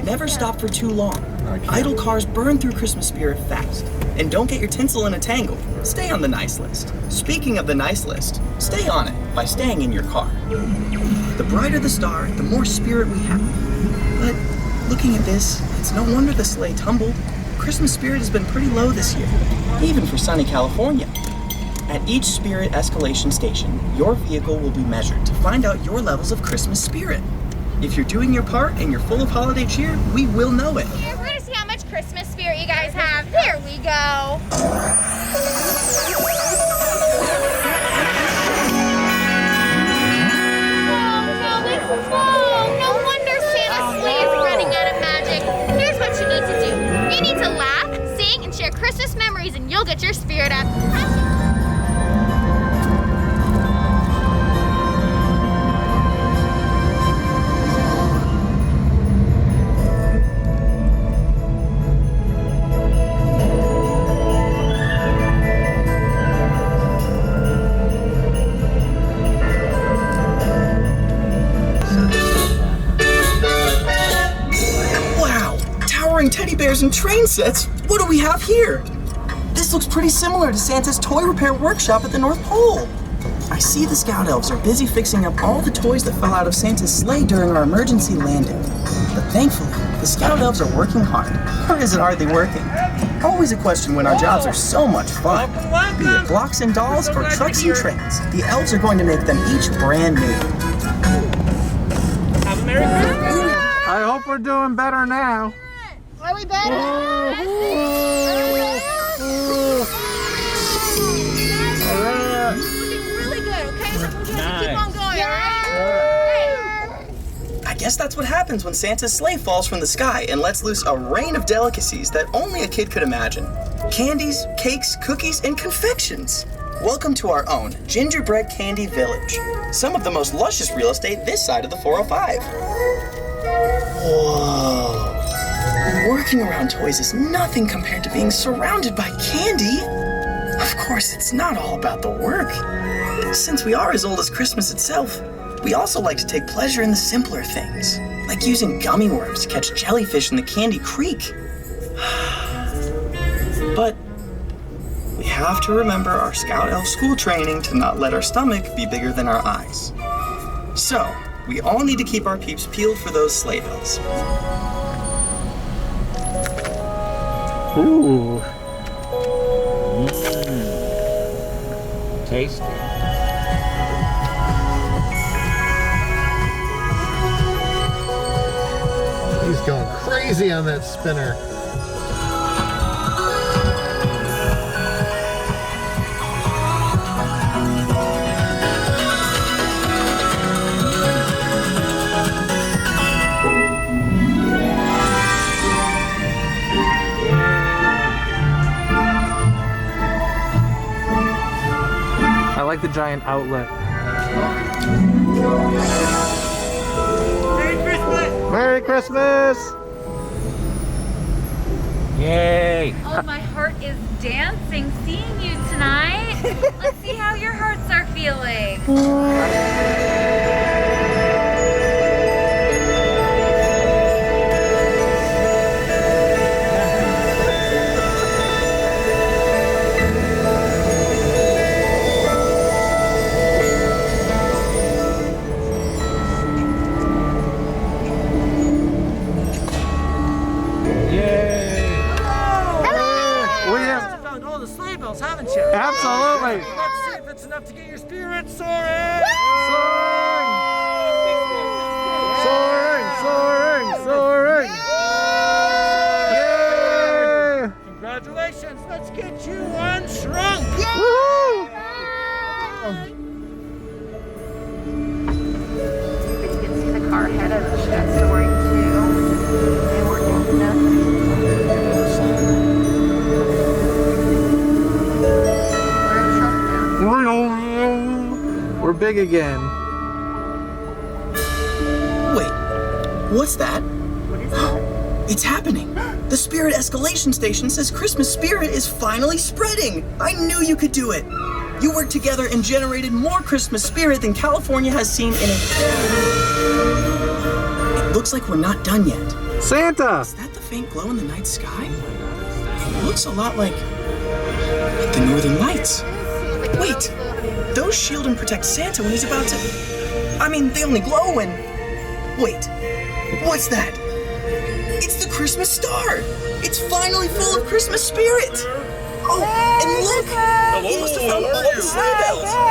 Never stop for too long. Idle cars burn through Christmas spirit fast. And don't get your tinsel in a tangle. Stay on the nice list. Speaking of the nice list, stay on it by staying in your car. The brighter the star, the more spirit we have. But looking at this, it's no wonder the sleigh tumbled. Christmas spirit has been pretty low this year, even for sunny California. At each spirit escalation station, your vehicle will be measured to find out your levels of Christmas spirit. If you're doing your part and you're full of holiday cheer, we will know it. We're gonna see how much Christmas spirit you guys have. Here we go. Whoa, no wonder Santa's sleigh is running out of magic. Here's what you need to do. You need to laugh, sing, and share Christmas memories, and you'll get your spirit up. Teddy bears and train sets? What do we have here? This looks pretty similar to Santa's toy repair workshop at the North Pole. I see the Scout Elves are busy fixing up all the toys that fell out of Santa's sleigh during our emergency landing. But thankfully, the Scout Elves are working hard. Or is it hardly working? Always a question when our jobs are so much fun. Be it blocks and dolls or trucks and trains, the elves are going to make them each brand new. Have a Merry Christmas! I hope we're doing better now. Are we better? Alright. Looking really good, okay? So we're gonna Nice. keep on going, alright? I guess that's what happens when Santa's sleigh falls from the sky and lets loose a rain of delicacies that only a kid could imagine. Candies, cakes, cookies, and confections. Welcome to our own Gingerbread Candy Village. Some of the most luscious real estate this side of the 405. Whoa. Working around toys is nothing compared to being surrounded by candy. Of course, it's not all about the work. Since we are as old as Christmas itself, we also like to take pleasure in the simpler things, like using gummy worms to catch jellyfish in the Candy Creek. But we have to remember our Scout Elf school training to not let our stomach be bigger than our eyes. So, we all need to keep our peeps peeled for those sleigh bells. Ooh. Tasty. He's going crazy on that spinner. I like the giant outlet. Merry Christmas! Merry Christmas! Yay! Oh, my heart is dancing seeing you tonight. Let's see how your hearts are feeling. Haven't you? Absolutely. Let's see if it's enough to get your spirit soaring. Soaring, soaring, soaring. Yay! Congratulations. Let's get you unshrunk. Woo! You can see the car ahead of us. That's story too. They were doing nothing. We're big again. Wait, what's that? What is that? It's happening. The Spirit Escalation Station says Christmas spirit is finally spreading. I knew you could do it. You worked together and generated more Christmas spirit than California has seen in a... It looks like we're not done yet. Santa! Is that the faint glow in the night sky? It looks a lot like the Northern Lights. Wait, those shield and protect Santa when he's about to... I mean, they only glow when... Wait, what's that? It's the Christmas star! It's finally full of Christmas spirit! Oh, and look! He must have found all the sleigh bells!